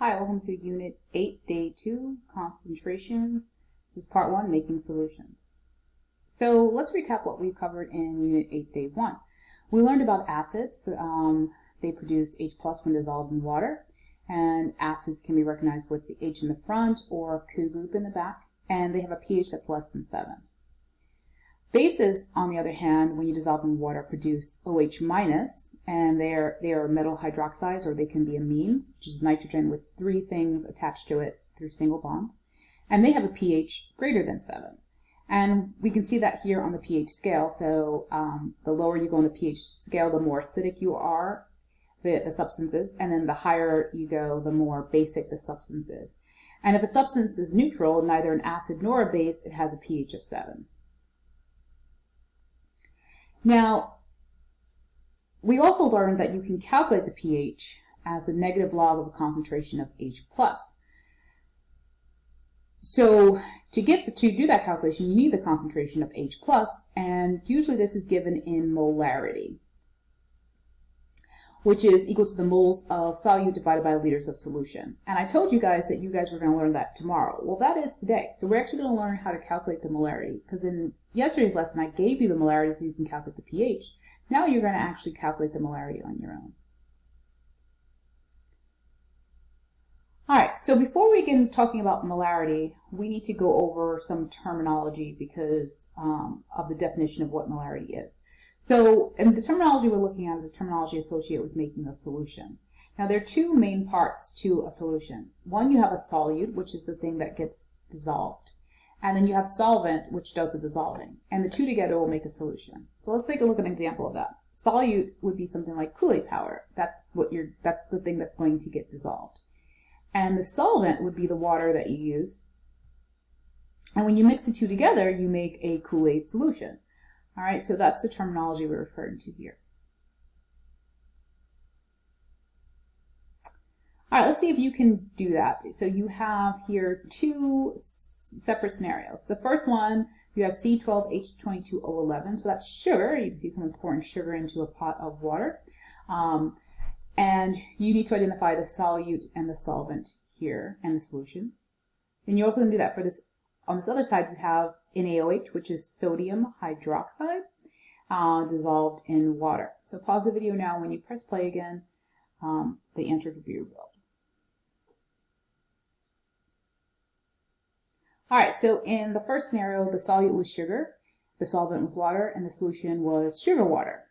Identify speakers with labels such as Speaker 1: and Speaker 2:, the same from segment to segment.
Speaker 1: Hi, welcome to Unit 8, Day 2, Concentration. This is Part 1, Making Solutions. So let's recap what we covered in Unit 8, Day 1. We learned about acids. They produce H plus when dissolved in water, and acids can be recognized with the H in the front or Q group in the back, and they have a pH that's less than 7. Bases, on the other hand, when you dissolve in water, produce OH minus, and they are metal hydroxides, or they can be amines, which is nitrogen with 3 things attached to it through single bonds, and they have a pH greater than 7. And we can see that here on the pH scale. So the lower you go on the pH scale, the more acidic you are, the substance is, and then the higher you go, the more basic the substance is. And if a substance is neutral, neither an acid nor a base, it has a pH of 7. Now, we also learned that you can calculate the pH as the negative log of the concentration of H+. So to do that calculation, you need the concentration of H+, and usually this is given in molarity, which is equal to the moles of solute divided by liters of solution. And I told you guys that you guys were going to learn that tomorrow. Well, that is today. So we're actually going to learn how to calculate the molarity, because in yesterday's lesson I gave you the molarity so you can calculate the pH. Now you're going to actually calculate the molarity on your own. Alright, so before we begin talking about molarity, we need to go over some terminology because of the definition of what molarity is. So, and the terminology we're looking at is the terminology associated with making a solution. Now, there are 2 main parts to a solution. One, you have a solute, which is the thing that gets dissolved. And then you have solvent, which does the dissolving. And the 2 together will make a solution. So let's take a look at an example of that. Solute would be something like Kool-Aid powder. That's the thing that's going to get dissolved. And the solvent would be the water that you use. And when you mix the 2 together, you make a Kool-Aid solution. All right, so that's the terminology we're referring to here. All right, let's see if you can do that. So you have here 2 separate scenarios. The first one, you have C12H22O11, so that's sugar. You can see someone's pouring sugar into a pot of water. And you need to identify the solute and the solvent here and the solution. Then you also can do that for this. On this other side, you have NaOH, which is sodium hydroxide, dissolved in water. So pause the video now. When you press play again, the answers will be revealed. All right, so in the first scenario, the solute was sugar, the solvent was water, and the solution was sugar water.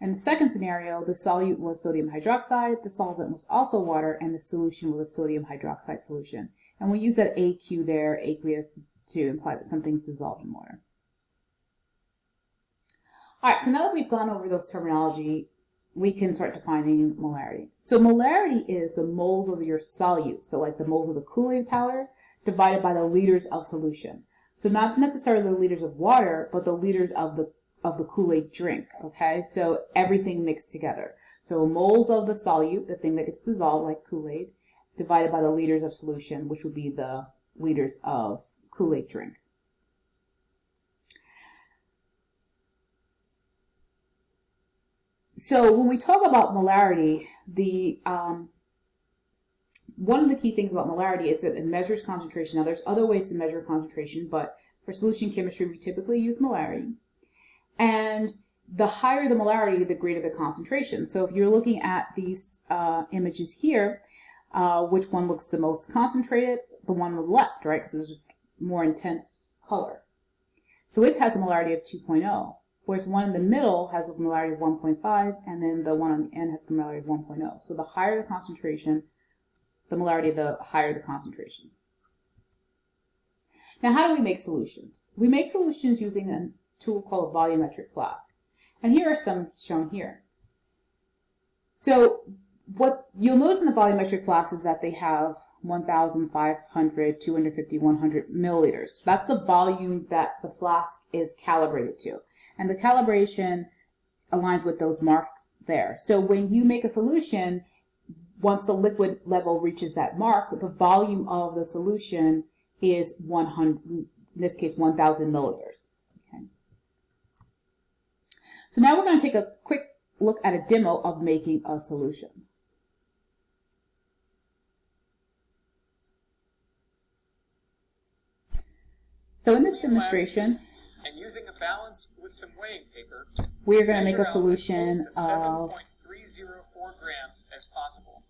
Speaker 1: In the second scenario, the solute was sodium hydroxide, the solvent was also water, and the solution was a sodium hydroxide solution. And we use that AQ there, aqueous, to imply that something's dissolved in water. All right, so now that we've gone over those terminology, we can start defining molarity. So molarity is the moles of your solute, so like the moles of the Kool-Aid powder, divided by the liters of solution. So not necessarily the liters of water, but the liters of the Kool-Aid drink, okay? So everything mixed together. So moles of the solute, the thing that gets dissolved like Kool-Aid, divided by the liters of solution, which would be the liters of Kool-Aid drink. So when we talk about molarity, one of the key things about molarity is that it measures concentration. Now there's other ways to measure concentration, but for solution chemistry we typically use molarity. And the higher the molarity, the greater the concentration. So if you're looking at these images here, which one looks the most concentrated? The one on the left, right? Because there's a more intense color. So it has a molarity of 2.0, whereas the one in the middle has a molarity of 1.5, and then the one on the end has a molarity of 1.0. So the higher the concentration, the molarity, the higher the concentration. Now, how do we make solutions? We make solutions using a tool called a volumetric flask. And here are some shown here. So what you'll notice in the volumetric flask is that they have 1,500, 250, 100 milliliters. That's the volume that the flask is calibrated to. And the calibration aligns with those marks there. So when you make a solution, once the liquid level reaches that mark, the volume of the solution is 100, in this case 1,000 milliliters. Okay. So now we're going to take a quick look at a demo of making a solution. So in this demonstration,
Speaker 2: and using a balance with some weighing paper,
Speaker 1: we are going to make a solution of
Speaker 2: 7.304 grams as possible.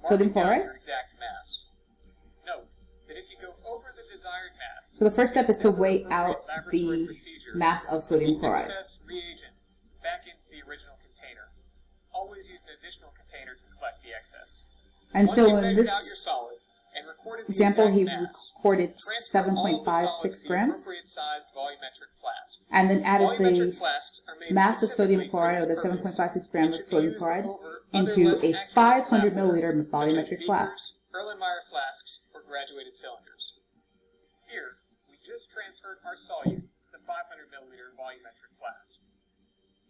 Speaker 1: sodium chloride.
Speaker 2: Your exact mass. Note that if you go over the desired mass,
Speaker 1: so the first step is to weigh out the mass of sodium chloride.
Speaker 2: Excess reagent back into the original container. Always use an additional container to collect the excess.
Speaker 1: And
Speaker 2: Once
Speaker 1: so
Speaker 2: you
Speaker 1: in
Speaker 2: measured
Speaker 1: this
Speaker 2: out your solid and recorded the
Speaker 1: example, he
Speaker 2: exact mass,
Speaker 1: recorded
Speaker 2: transfer all the solids
Speaker 1: 7.56
Speaker 2: to the
Speaker 1: grams,
Speaker 2: appropriate sized volumetric flask.
Speaker 1: and then added
Speaker 2: Volumetric
Speaker 1: the
Speaker 2: flasks are made
Speaker 1: mass of sodium
Speaker 2: specifically
Speaker 1: chloride,
Speaker 2: for
Speaker 1: or the
Speaker 2: this purpose,
Speaker 1: 7.56 grams
Speaker 2: and
Speaker 1: of
Speaker 2: should be
Speaker 1: sodium
Speaker 2: used
Speaker 1: chloride,
Speaker 2: over other
Speaker 1: into
Speaker 2: less
Speaker 1: a
Speaker 2: accurate
Speaker 1: 500
Speaker 2: lab water,
Speaker 1: milliliter
Speaker 2: such as
Speaker 1: volumetric flask.
Speaker 2: beakers, Erlenmeyer flasks, or graduated cylinders. Here, we just transferred our solute to the 500 milliliter volumetric flask.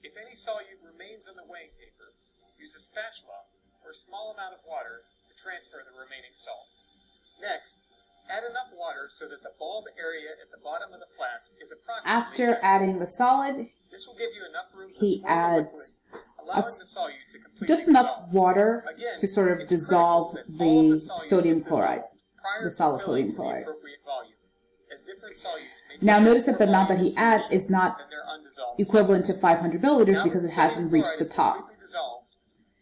Speaker 2: If any solute remains on the weighing paper, use a spatula or a small amount of water to transfer the remaining salt. Next, add enough water so that the bulb area at the bottom of the flask is approximately
Speaker 1: After adding the solid,
Speaker 2: this will give you enough room to
Speaker 1: he
Speaker 2: swirl the liquid,
Speaker 1: adds
Speaker 2: allowing the solute to completely
Speaker 1: just enough
Speaker 2: dissolve.
Speaker 1: water
Speaker 2: Again,
Speaker 1: to sort of
Speaker 2: it's
Speaker 1: dissolve
Speaker 2: critical that all of
Speaker 1: the
Speaker 2: solute
Speaker 1: sodium
Speaker 2: is
Speaker 1: chloride,
Speaker 2: dissolved prior
Speaker 1: the
Speaker 2: to
Speaker 1: solid
Speaker 2: filling
Speaker 1: sodium
Speaker 2: to the
Speaker 1: chloride.
Speaker 2: appropriate volume, as different solutes may
Speaker 1: Now
Speaker 2: take
Speaker 1: notice that
Speaker 2: more
Speaker 1: the amount that
Speaker 2: volume
Speaker 1: he
Speaker 2: in
Speaker 1: adds
Speaker 2: solution
Speaker 1: is not
Speaker 2: than their undissolved
Speaker 1: equivalent to
Speaker 2: solids.
Speaker 1: 500 milliliters
Speaker 2: Now
Speaker 1: because
Speaker 2: that
Speaker 1: it
Speaker 2: the
Speaker 1: hasn't
Speaker 2: sodium
Speaker 1: reached
Speaker 2: chloride
Speaker 1: the
Speaker 2: is
Speaker 1: top.
Speaker 2: completely dissolved,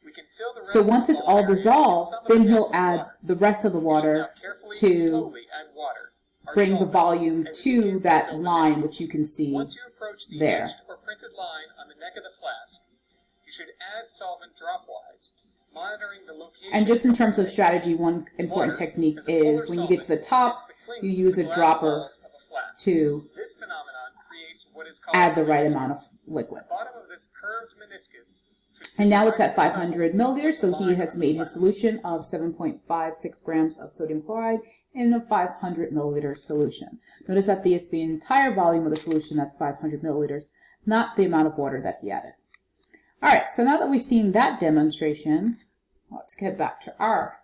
Speaker 2: we can fill the rest
Speaker 1: So
Speaker 2: of the
Speaker 1: once it's
Speaker 2: bulb
Speaker 1: all
Speaker 2: area and
Speaker 1: dissolved,
Speaker 2: some of
Speaker 1: then
Speaker 2: it
Speaker 1: he'll
Speaker 2: with
Speaker 1: add
Speaker 2: water.
Speaker 1: the rest of the
Speaker 2: We should now
Speaker 1: water
Speaker 2: carefully and
Speaker 1: to
Speaker 2: slowly add water, our
Speaker 1: bring the
Speaker 2: solvent,
Speaker 1: volume
Speaker 2: as it
Speaker 1: to
Speaker 2: begins
Speaker 1: that
Speaker 2: fill the
Speaker 1: line,
Speaker 2: neck.
Speaker 1: which you can see
Speaker 2: Once you approach the
Speaker 1: there.
Speaker 2: etched or printed line on the neck of the flask, you should add solvent dropwise, monitoring the location.
Speaker 1: And just in
Speaker 2: of the
Speaker 1: terms of
Speaker 2: meniscus.
Speaker 1: strategy, one important
Speaker 2: Water
Speaker 1: technique
Speaker 2: is a polar
Speaker 1: is when you get to the
Speaker 2: solvent
Speaker 1: top,
Speaker 2: that tends to cling
Speaker 1: you
Speaker 2: to
Speaker 1: use
Speaker 2: the
Speaker 1: a
Speaker 2: glass
Speaker 1: dropper
Speaker 2: walls of a flask.
Speaker 1: to
Speaker 2: This phenomenon creates what is called
Speaker 1: add the
Speaker 2: a
Speaker 1: right
Speaker 2: meniscus.
Speaker 1: amount of liquid.
Speaker 2: The bottom of this curved meniscus should sit
Speaker 1: And now it's
Speaker 2: right
Speaker 1: at 500 milliliters, so he
Speaker 2: line
Speaker 1: has
Speaker 2: on the
Speaker 1: made his
Speaker 2: flask.
Speaker 1: solution of 7.56 grams of sodium chloride in a 500 milliliter solution. Notice that it's the entire volume of the solution that's 500 milliliters, not the amount of water that he added. All right, so now that we've seen that demonstration, let's get back to our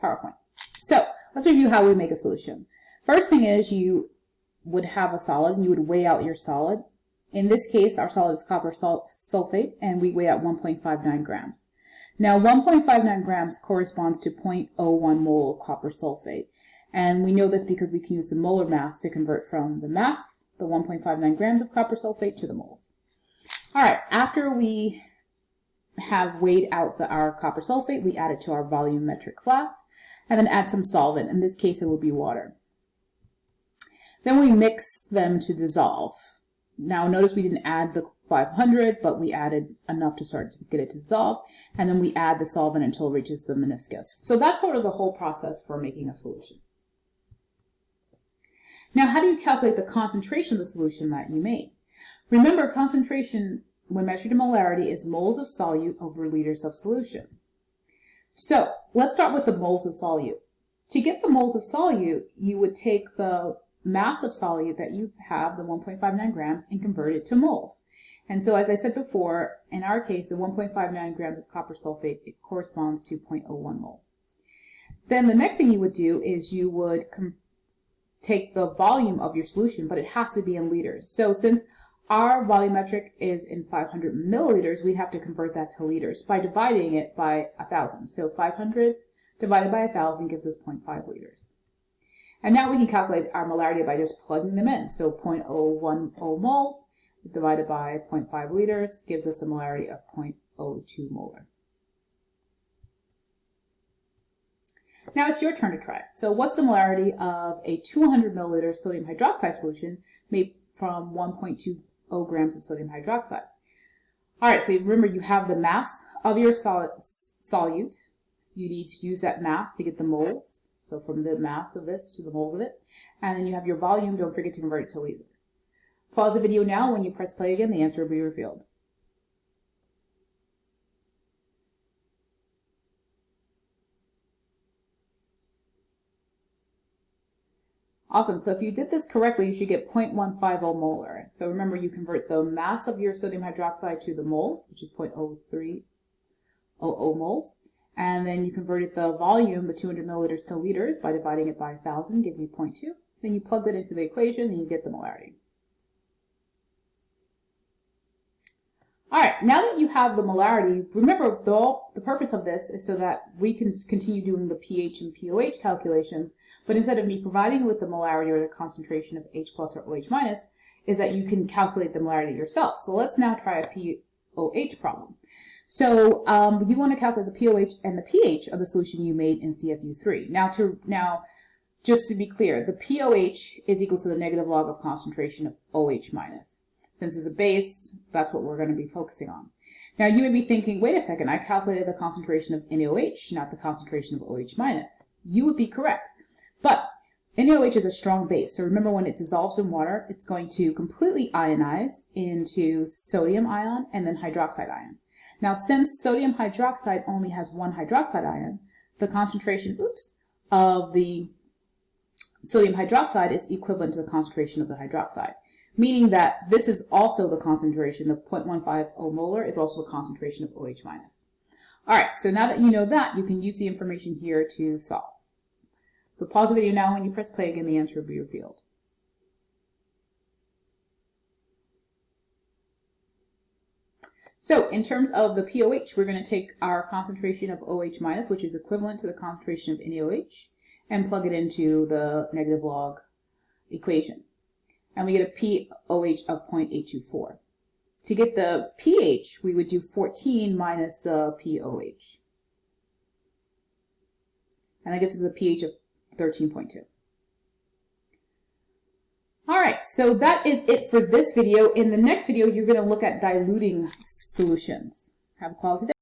Speaker 1: PowerPoint. So let's review how we make a solution. First thing is you would have a solid and you would weigh out your solid. In this case, our solid is copper sulfate, and we weigh out 1.59 grams. Now, 1.59 grams corresponds to 0.01 mole of copper sulfate. And we know this because we can use the molar mass to convert from the mass, the 1.59 grams of copper sulfate, to the moles. All right, after we have weighed out our copper sulfate, we add it to our volumetric flask, and then add some solvent. In this case, it will be water. Then we mix them to dissolve. Now notice we didn't add the 500, but we added enough to start to get it to dissolve, and then we add the solvent until it reaches the meniscus. So that's sort of the whole process for making a solution. Now, how do you calculate the concentration of the solution that you made? Remember, concentration when measured in molarity is moles of solute over liters of solution. So let's start with the moles of solute. To get the moles of solute, you would take the mass of solute that you have, the 1.59 grams, and convert it to moles. And so, as I said before, in our case, the 1.59 grams of copper sulfate, it corresponds to 0.01 mole. Then the next thing you would do is you would take the volume of your solution, but it has to be in liters. So since our volumetric is in 500 milliliters, we'd have to convert that to liters by dividing it by 1,000. So 500 divided by 1,000 gives us 0.5 liters. And now we can calculate our molarity by just plugging them in. So 0.010 moles divided by 0.5 liters gives us a molarity of 0.02 molar. Now it's your turn to try it. So what's the molarity of a 200 milliliter sodium hydroxide solution made from 1.20 grams of sodium hydroxide? All right, so remember you have the mass of your solute. You need to use that mass to get the moles. So from the mass of this to the moles of it. And then you have your volume. Don't forget to convert it to liters. Pause the video now. When you press play again, the answer will be revealed. Awesome. So if you did this correctly, you should get 0.150 molar. So remember, you convert the mass of your sodium hydroxide to the moles, which is 0.0300 moles. And then you converted the volume, the 200 milliliters, to liters by dividing it by 1,000, giving you 0.2. Then you plug that into the equation and you get the molarity. All right, now that you have the molarity, remember the purpose of this is so that we can continue doing the pH and POH calculations, but instead of me providing you with the molarity or the concentration of H plus or OH minus, is that you can calculate the molarity yourself. So let's now try a POH problem. So you want to calculate the POH and the pH of the solution you made in CFU3. Now, just to be clear, the POH is equal to the negative log of concentration of OH minus. Since it's a base, that's what we're going to be focusing on. Now you may be thinking, wait a second, I calculated the concentration of NaOH, not the concentration of OH minus. You would be correct. But NaOH is a strong base, so remember when it dissolves in water, it's going to completely ionize into sodium ion and then hydroxide ion. Now since sodium hydroxide only has one hydroxide ion, the concentration, of the sodium hydroxide is equivalent to the concentration of the hydroxide. Meaning that this is also the concentration, the 0.150 molar is also the concentration of OH minus. All right, so now that you know that, you can use the information here to solve. So pause the video now. When you press play again, the answer will be revealed. So in terms of the POH, we're going to take our concentration of OH minus, which is equivalent to the concentration of NaOH, and plug it into the negative log equation. And we get a POH of 0.824. To get the pH, we would do 14 minus the POH. And that gives us a pH of 13.2. All right, so that is it for this video. In the next video, you're going to look at diluting solutions. Have a quality day.